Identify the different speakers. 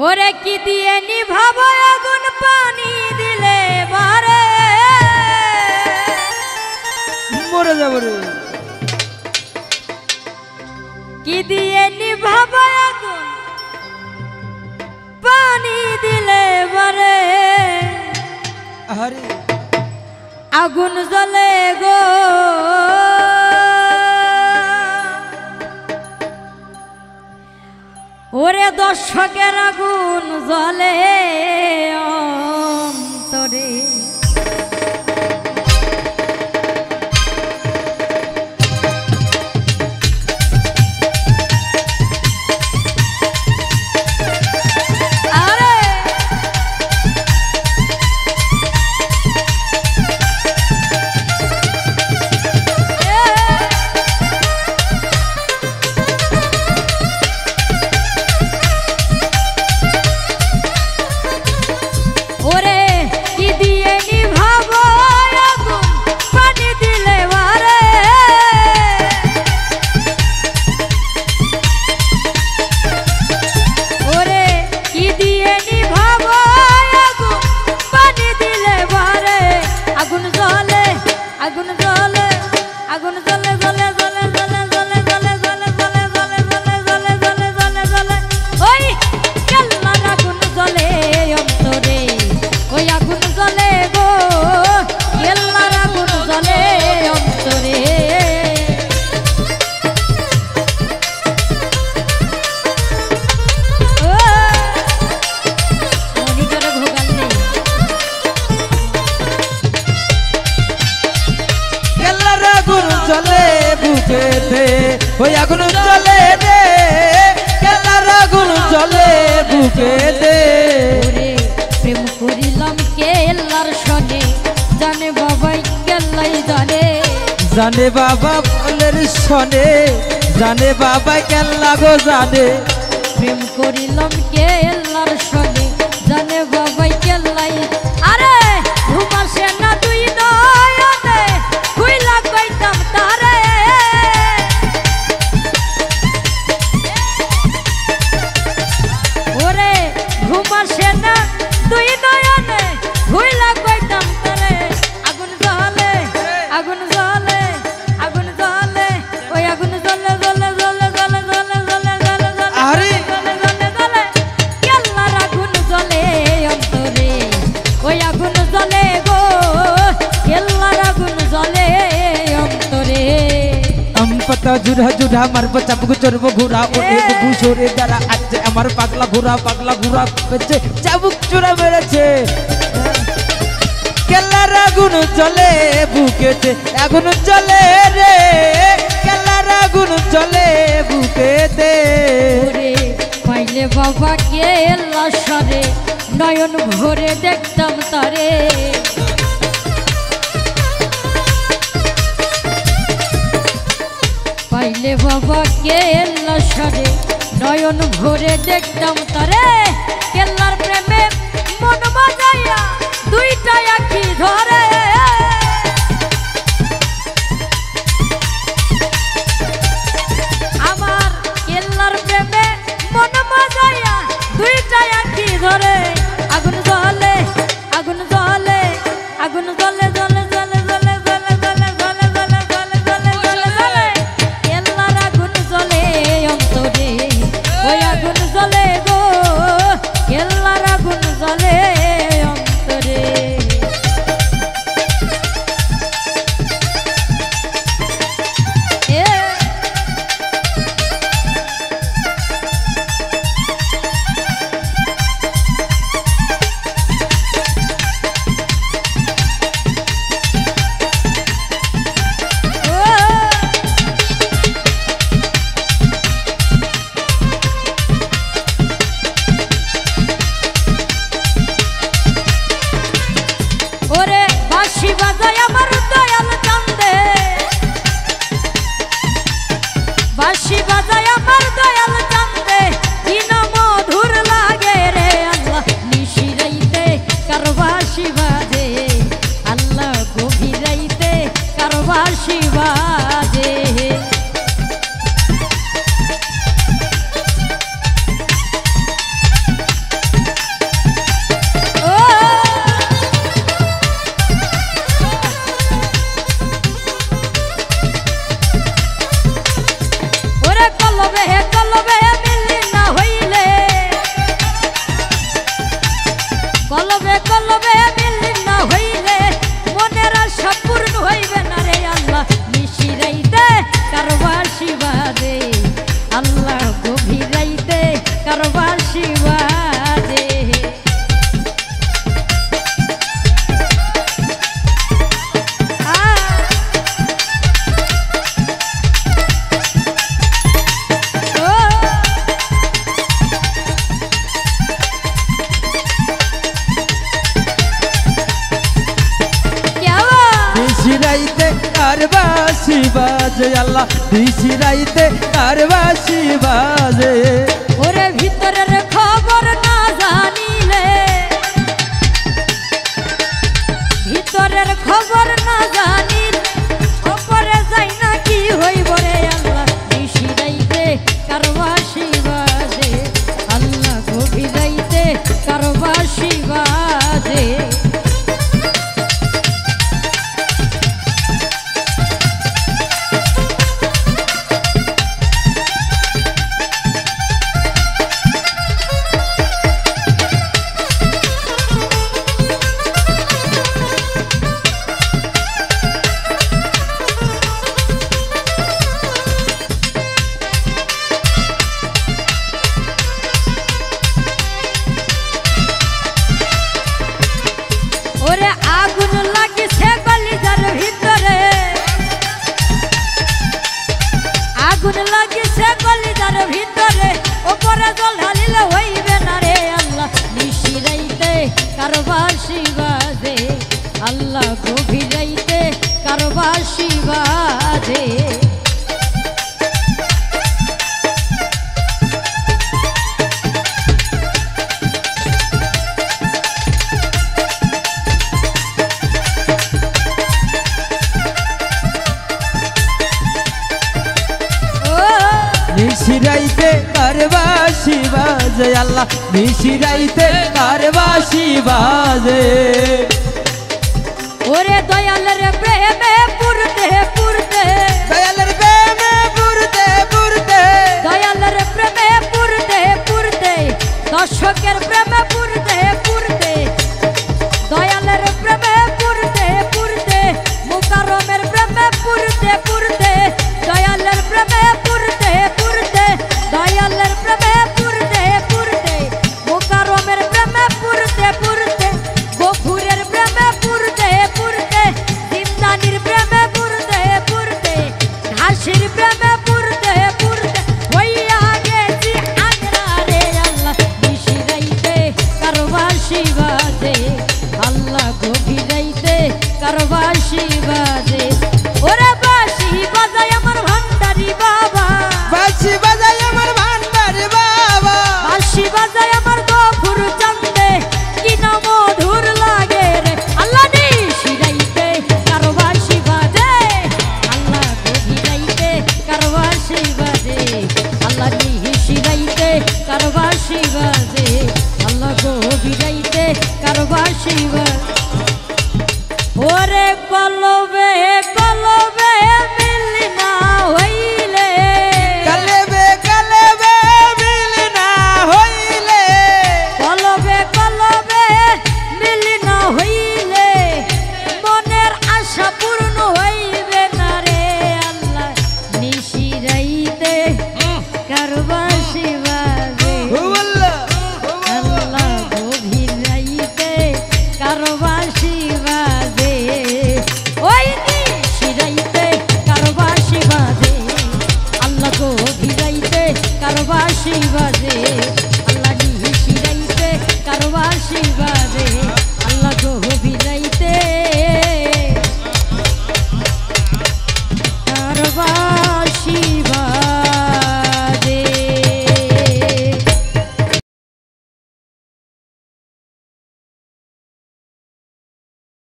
Speaker 1: ওরে কি দিয়ে নিভাবো আগুন পানি দিলে বারে
Speaker 2: মরে যাব রে।
Speaker 1: কি দিয়ে নিভাবো আগুন পানি দিলে বারে
Speaker 2: আরে
Speaker 1: আগুন জ্বলে গো ওরে দর্শকের আগুন জ্বলে অন্তরে
Speaker 2: বুকেতে ওই আগুন জ্বলে রে কেলার আগুন জ্বলে বুকেতে
Speaker 1: প্রেম করিলাম কেল্লার সনে জানে বাবাই কেল্লাই জানে
Speaker 2: জানে বাবা বলের সনে জানে বাবা কেল্লা গো জানে
Speaker 1: প্রেম করিলাম কেল্লার সনে জানে বাবাই কেল্লাই আরে ঘুমাসে না তুই নয়নে কইলা কইতাম তারে ওরে ঘুমাসে না তুই নয়নে কইলা কইতাম তারে আগুন জ্বলে আগুন জ্বলে আগুন জ্বলে ওই আগুন জ্বলে জ্বলে জ্বলে জ্বলে জ্বলে জ্বলে জ্বলে জ্বলে
Speaker 2: আরে
Speaker 1: জ্বলে জ্বলে জ্বলে কেল্লার আগুন জ্বলে অন্তরে ওই আগুন জ্বলে গো কেল্লার আগুন জ্বলে অন্তরে
Speaker 2: পতা জুড়া জুড়া মারবো চাবুক চড়বো ঘোরা ওরে বুঝোরে দ্বারা আছে আমার পাগলা ঘোরা পেছে চাবুক চূড়া মেরেছে কেল্লার আগুন জ্বলে বুকেতে আগুন জ্বলে রে কেল্লার আগুন জ্বলে বুকেতে
Speaker 1: পাইলে বাবা কেল্লা সরে নয়ন ভরে দেখতাম তারে পাইলে বাবা কেল্লা সরে নয়ন ভরে দেখতাম তারে কেল্লার প্রেমে মন বাজাইয়া দুইটা আঁখি ধরে আমার কেল্লার প্রেমে মন বাজাইয়া দুইটা আঁখি ধরে আগুন জ্বলে আগুন জ্বলে আগুন জ্বলে জ্বলে জ্বলে জ্বলে জ্বলে জ্বলে জ্বলে জ্বলে জ্বলে জ্বলে জ্বলে জ্বলে কেল্লার আগুন জ্বলে অন্তরে ওই আগুন জ্বলে গো কেল্লার আগুন জ্বলে অন্তরে
Speaker 2: বাঁশি বাজে আল্লাহ নিশি রাইতে কার বাঁশি বাজে।
Speaker 1: ওরে ভিতরের খবর না জানিলে, ভিতরের খবর না জানিলে ওপরে যাই না কি হইব রে আল্লাহ নিশি রাইতে কার বাঁশি বাজে। আল্লাহ গভীর রাইতে কার বাঁশি বাজে। ওরে আগুন লাগিছে কলিজার ভিতরে, আগুন লাগিছে কলিজার ভিতরে ওপরে জল ঢালিলে হইবে না রে আল্লাহ নিশি রাইতে কার বাঁশি বাজে। আল্লাহ গভীর রাইতে কার বাঁশি বাজে।
Speaker 2: নিশি রাইতে কার বাঁশি বাজে আল্লাহ নিশি রাইতে কার বাঁশি বাজে।
Speaker 1: ওরে দয়ালের প্রেমে পুরতে পুরতে,
Speaker 2: দয়ালের প্রেমে পুরতে পুরতে,
Speaker 1: দয়ালের প্রেমে পুরতে পুরতে, দর্শকের প্রেমে পুরতে পুরতে, দয়ালের প্রেমে পুরতে পুরতে, মুকাররমের প্রেমে পুরতে পুরতে, দয়ালের প্রেমে পুরতে পুরতে, দয়ালের প্রেমে পুরতে পুরতে, মুকাররমের প্রেমে পুরতে পুরতে, গফুরের প্রেমে পুরতে পুরতে, জিন্দানির প্রেমে পুরতে পুরতে, ঘাসির প্রেমে পুরতে পুরতে, হইয়া গেছি আংরা রে আল্লাহ নিশি রাইতে কার বাঁশি বাজে। আল্লাহ গভীর রাইতে কার বাঁশি বাজে। ওরে বাঁশি বাজায় আমার ভান্ডারি বাবা,
Speaker 2: বাঁশি বাজায় আমার ভান্ডারি বাবা,
Speaker 1: বাঁশি বাজায় আমার গফুর চান্দে কি না মধুর লাগে রে আল্লাহ নিশি রাইতে কার বাঁশি বাজে। আল্লাহ গভীর রাইতে কার বাঁশি বাজে। আল্লাহ নিশি রাইতে কার বাঁশি বাজে। আল্লাহ গভীর রাইতে কার বাঁশি বাজে। ওরে কলবে কলবে মিল না হইলে,
Speaker 2: কলবে কলবে মিল না হইলে,
Speaker 1: কলবে কলবে মিল না হইলে মনের আশা পূর্ণ হইবে না রে আল্লাহ নিশি রাইতে কার বাঁশি বাজে। আল্লাহ গভীর রাইতে কার বাঁশি বাজে। ওই নিশি রাইতে কার বাঁশি বাজে। আল্লাহ গভীর রাইতে কার বাঁশি বাজে। আল্লাহ নিশি রাইতে কার বাঁশি বাজে।